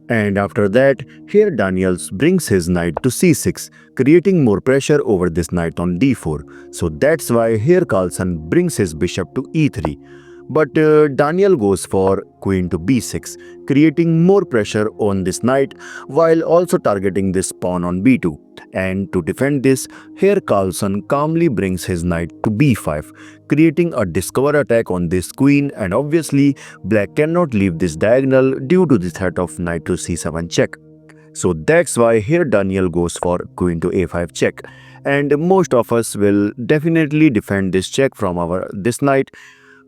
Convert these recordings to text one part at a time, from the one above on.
And after that, here Daniels brings his knight to c6, creating more pressure over this knight on d4. So that's why here Carlsen brings his bishop to e3. But Daniel goes for queen to b6, creating more pressure on this knight while also targeting this pawn on b2. And to defend this, here Carlsen calmly brings his knight to b5, creating a discover attack on this queen, and obviously black cannot leave this diagonal due to the threat of knight to c7 check. So that's why here Daniel goes for queen to a5 check. And most of us will definitely defend this check from our this knight,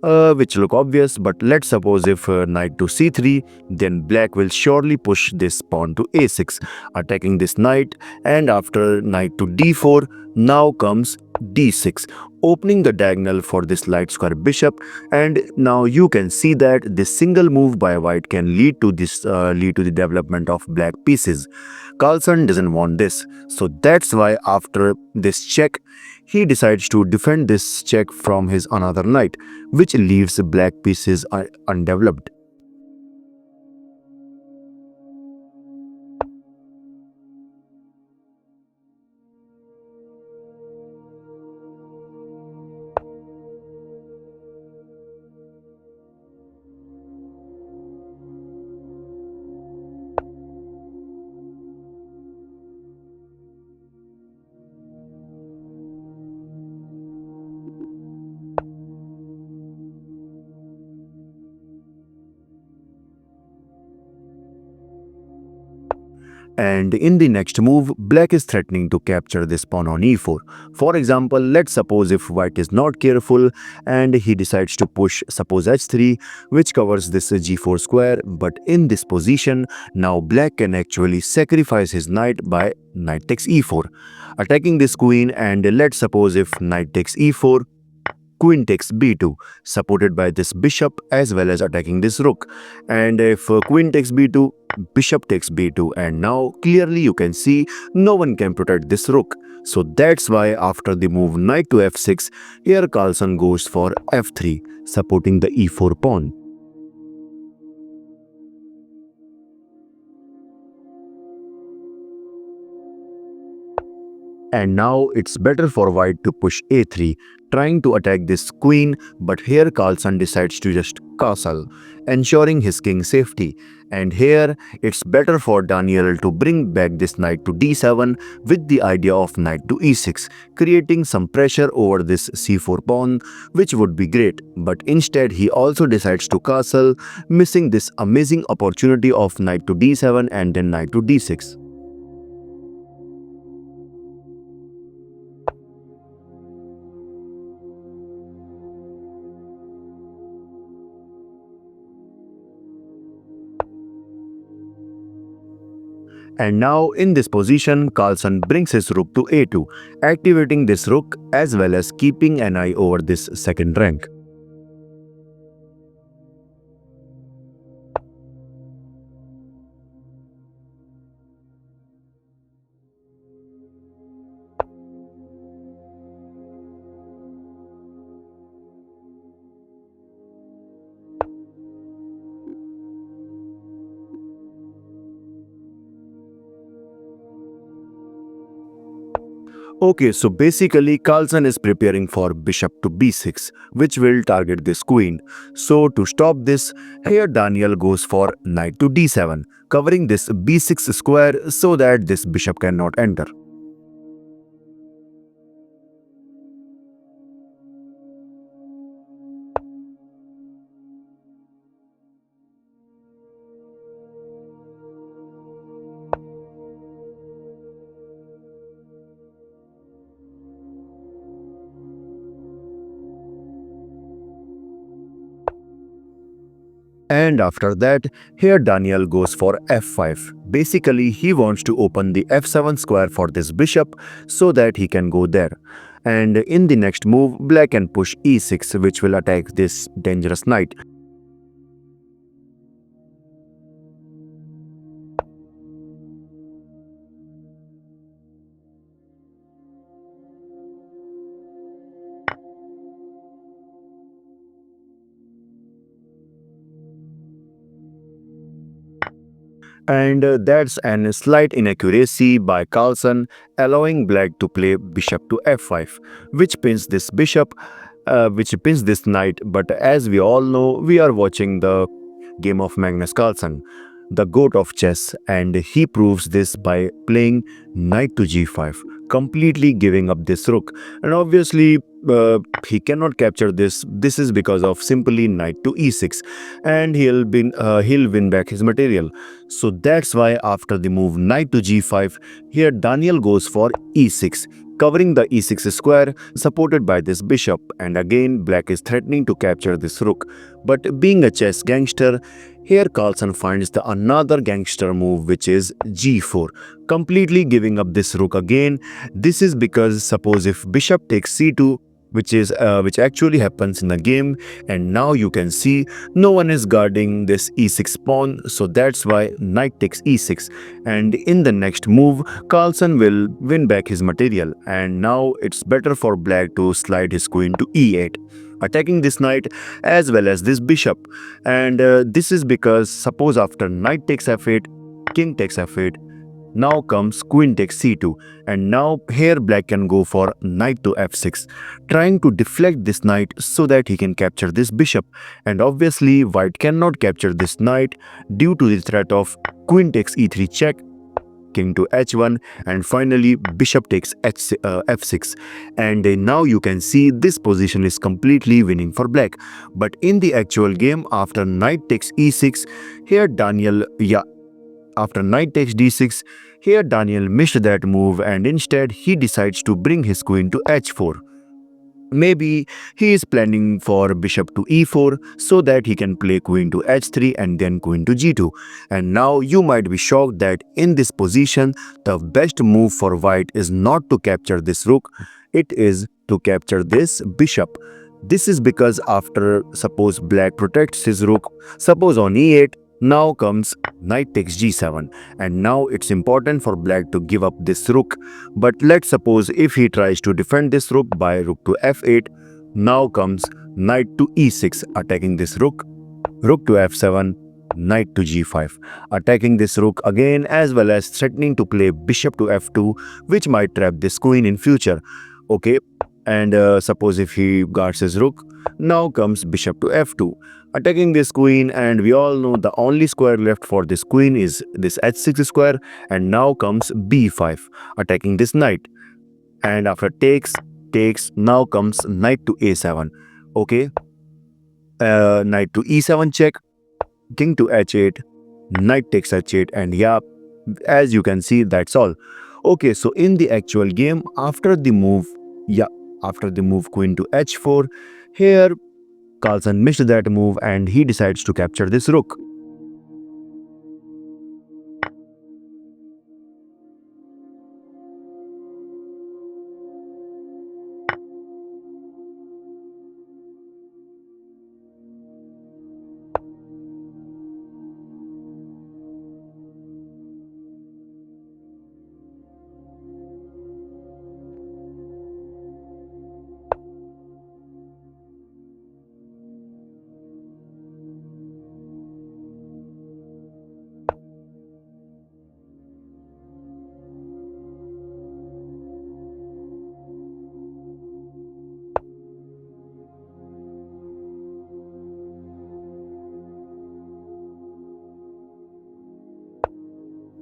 which look obvious, but let's suppose if knight to c3, then black will surely push this pawn to a6, attacking this knight, and after knight to d4, now comes d6, opening the diagonal for this light square bishop. And now you can see that this single move by white can lead to the development of black pieces. Carlsen doesn't want this, so that's why after this check, he decides to defend this check from his another knight, which leaves black pieces undeveloped. And in the next move, black is threatening to capture this pawn on e4. For example, let's suppose if white is not careful and he decides to push suppose h3, which covers this g4 square, but in this position, now black can actually sacrifice his knight by knight takes e4, attacking this queen. And let's suppose if knight takes e4, queen takes b2, supported by this bishop as well as attacking this rook. And if queen takes b2, bishop takes b2, and now clearly you can see no one can protect this rook. So that's why after the move knight to f6, here Carlsen goes for f3, supporting the e4 pawn. And now it's better for white to push a3, trying to attack this queen, but here Carlsen decides to just castle, ensuring his king's safety. And here it's better for Daniel to bring back this knight to d7 with the idea of knight to e6, creating some pressure over this c4 pawn, which would be great. But instead he also decides to castle, missing this amazing opportunity of knight to d7 and then knight to d6. And now in this position, Carlsen brings his rook to a2, activating this rook as well as keeping an eye over this second rank. Okay, so basically Carlsen is preparing for bishop to b6, which will target this queen. So to stop this, here Daniel goes for knight to d7, covering this b6 square so that this bishop cannot enter. And after that, here Daniel goes for f5. Basically, he wants to open the f7 square for this bishop so that he can go there. And in the next move, black can push e6, which will attack this dangerous knight. And that's a slight inaccuracy by Carlsen, allowing black to play bishop to f5, which pins this knight. But as we all know, we are watching the game of Magnus Carlsen, the goat of chess, and he proves this by playing knight to g5, completely giving up this rook. And obviously, he cannot capture this. This is because of simply knight to e6, and he'll win back his material. So that's why after the move knight to g5, here Daniel goes for e6, covering the e6 square supported by this bishop, and again black is threatening to capture this rook. But being a chess gangster, here Carlsen finds the another gangster move, which is g4, completely giving up this rook again. This is because suppose if bishop takes c2, which actually happens in the game, and now you can see no one is guarding this e6 pawn, so that's why knight takes e6, and in the next move Carlsen will win back his material, and now it's better for black to slide his queen to e8, attacking this knight as well as this bishop. And this is because suppose after knight takes f8, king takes f8, now comes queen takes c2, and now here black can go for knight to f6, trying to deflect this knight so that he can capture this bishop. And obviously white cannot capture this knight due to the threat of queen takes e3 check, king to h1, and finally bishop takes f6. And now you can see this position is completely winning for black. But in the actual game, after knight takes e6, here Daniel after knight takes d6, here Daniel missed that move, and instead he decides to bring his queen to h4. Maybe he is planning for bishop to e4 so that he can play queen to h3 and then queen to g2. And now you might be shocked that in this position, the best move for white is not to capture this rook, it is to capture this bishop. This is because after suppose black protects his rook, suppose on e8, now comes knight takes g7, and now it's important for black to give up this rook. But let's suppose if he tries to defend this rook by rook to f8, now comes knight to e6, attacking this rook, rook to f7, knight to g5, attacking this rook again, as well as threatening to play bishop to f2, which might trap this queen in future. Okay, and suppose if he guards his rook, now comes bishop to f2, attacking this queen, and we all know the only square left for this queen is this h6 square, and now comes b5, attacking this knight. And after takes, now comes knight to a7. Okay, knight to e7 check, king to h8, knight takes h8, and yeah, as you can see, that's all. Okay, so in the actual game, after the move queen to h4, here Carlsen missed that move and he decides to capture this rook.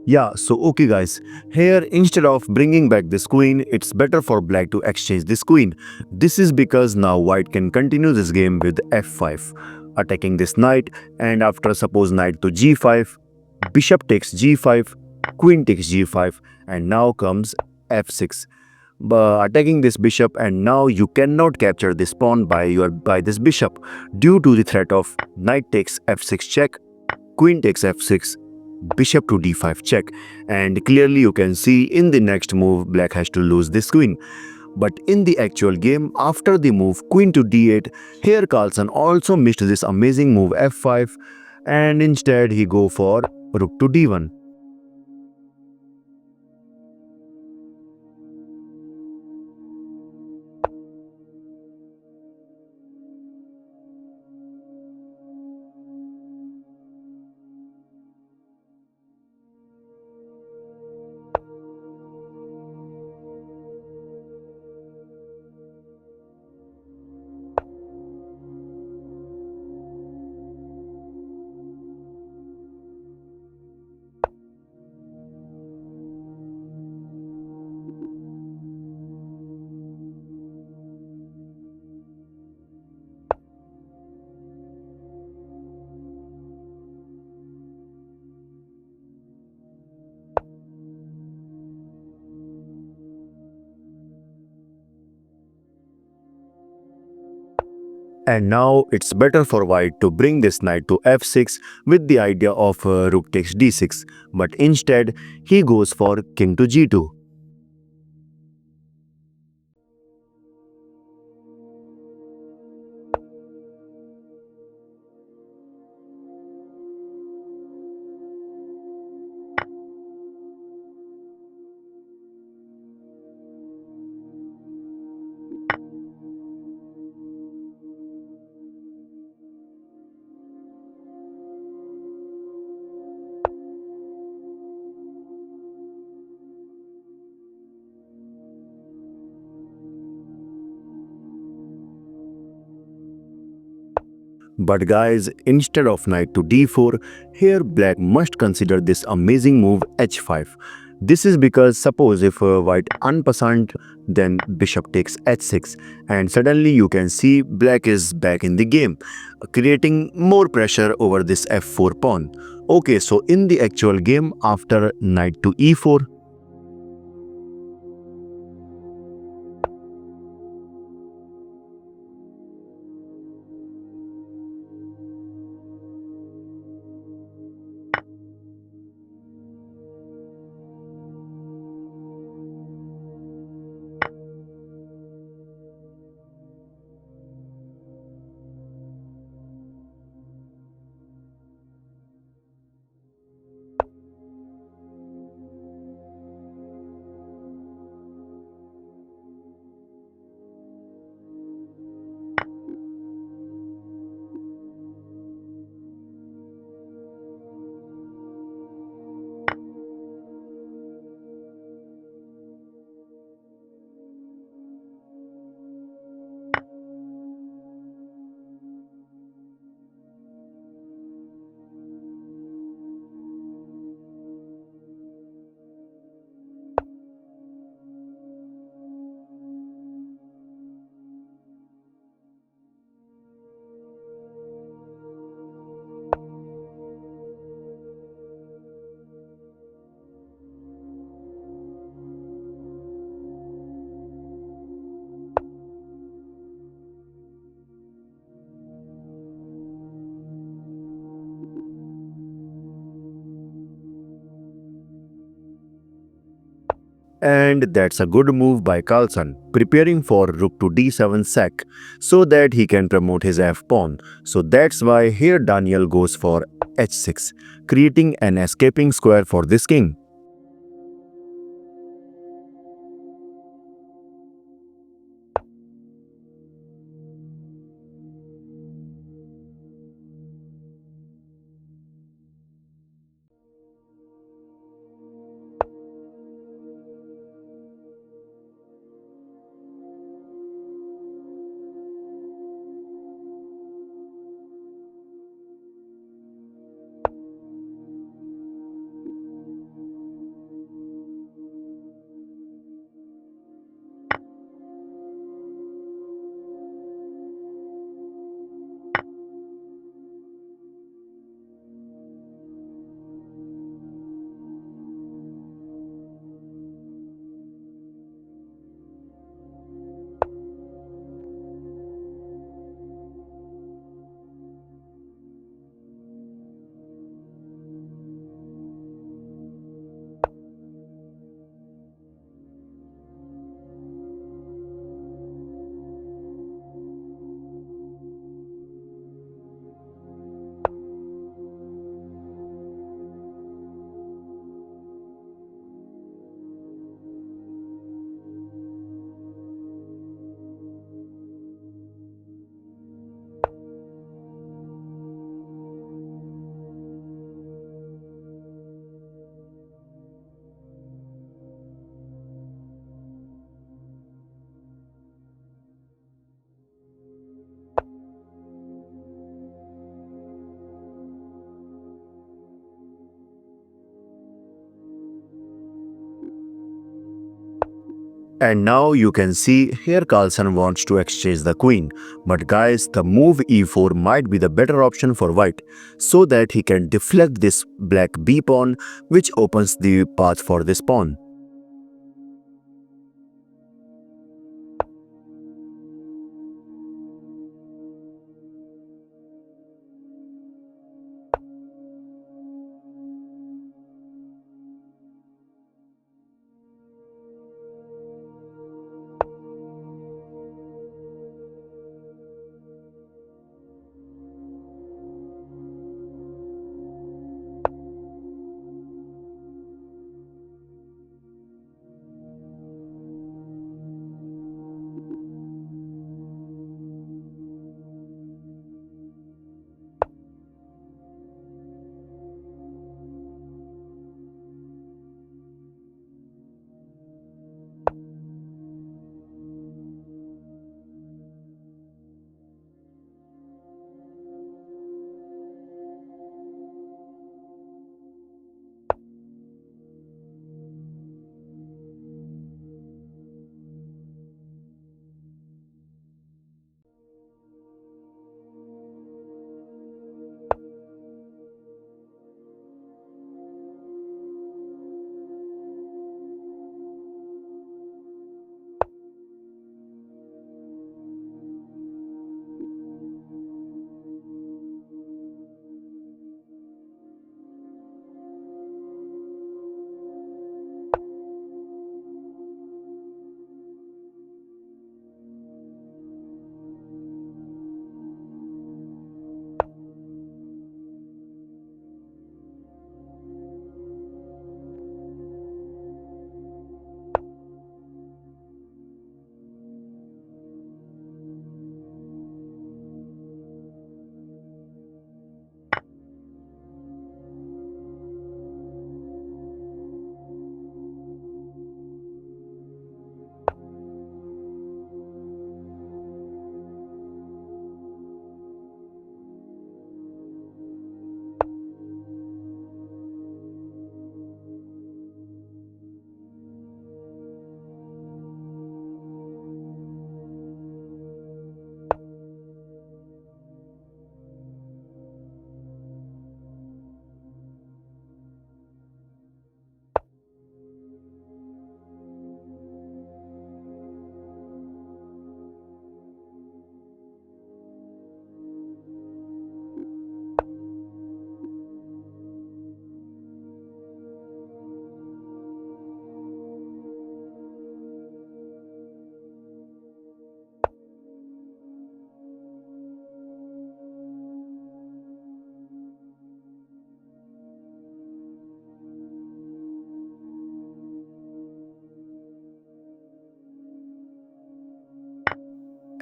Yeah, so okay guys, here instead of bringing back this queen, it's better for black to exchange this queen. This is because now white can continue this game with f5, attacking this knight, and after suppose knight to g5, bishop takes g5, queen takes g5, and now comes f6. Attacking this bishop, and now you cannot capture this pawn by this bishop due to the threat of knight takes f6 check, queen takes f6, bishop to d5 check, and clearly you can see in the next move black has to lose this queen. But in the actual game, after the move queen to d8, here Carlsen also missed this amazing move f5, and instead he go for rook to d1. And now it's better for white to bring this knight to f6 with the idea of rook takes d6, but instead he goes for king to g2. But guys, instead of knight to d4, here black must consider this amazing move h5. This is because suppose if white unpassant, then bishop takes h6 and suddenly you can see black is back in the game, creating more pressure over this f4 pawn. Okay, so in the actual game after knight to e4, and that's a good move by Carlsen, preparing for rook to d7 sack so that he can promote his f-pawn. So that's why here Daniel goes for h6, creating an escaping square for this king. And now you can see here Carlsen wants to exchange the queen. But guys, the move e4 might be the better option for white, so that he can deflect this black b pawn, which opens the path for this pawn.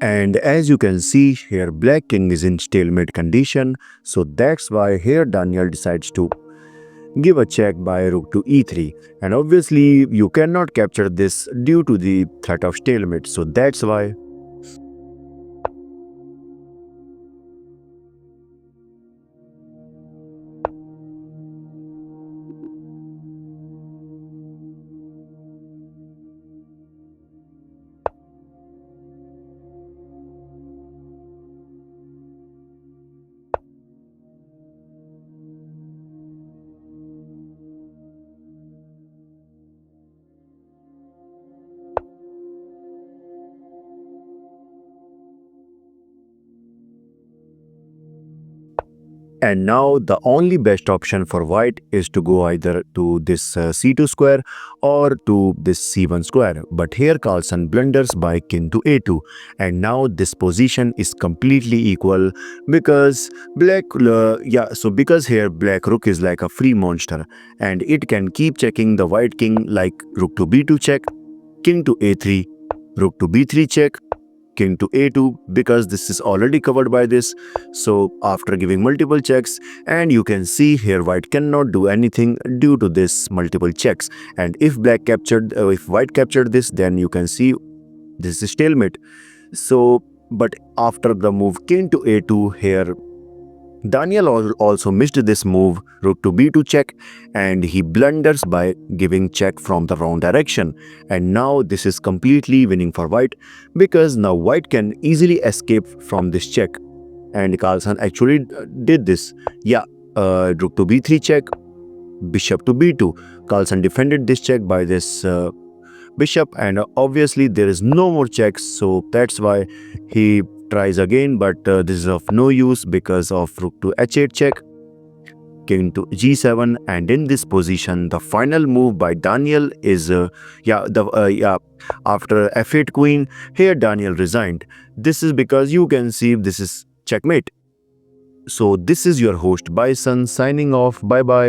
And as you can see here, Black King is in stalemate condition, so that's why here Daniel decides to give a check by rook to e3. And obviously you cannot capture this due to the threat of stalemate, so that's why. And now the only best option for white is to go either to this c2 square or to this c1 square. But here Carlsen blunders by king to a2, and now this position is completely equal because because here black rook is like a free monster and it can keep checking the white king like rook to b2 check, king to a3, rook to b3 check, king to a2, because this is already covered by this. So after giving multiple checks, and you can see here white cannot do anything due to this multiple checks, and if if white captured this, then you can see this is stalemate. So but after the move king to a2, here Daniel also missed this move, rook to b2 check, and he blunders by giving check from the wrong direction. And now this is completely winning for white because now white can easily escape from this check. And Carlsen actually did this. Yeah, rook to b3 check, bishop to b2. Carlsen defended this check by this bishop, and obviously there is no more checks, so that's why he tries again, but this is of no use because of rook to h8 check, king to g7, and in this position the final move by Daniel is after f8 queen, here Daniel resigned. This is because you can see this is checkmate. So this is your host Bison signing off. Bye bye.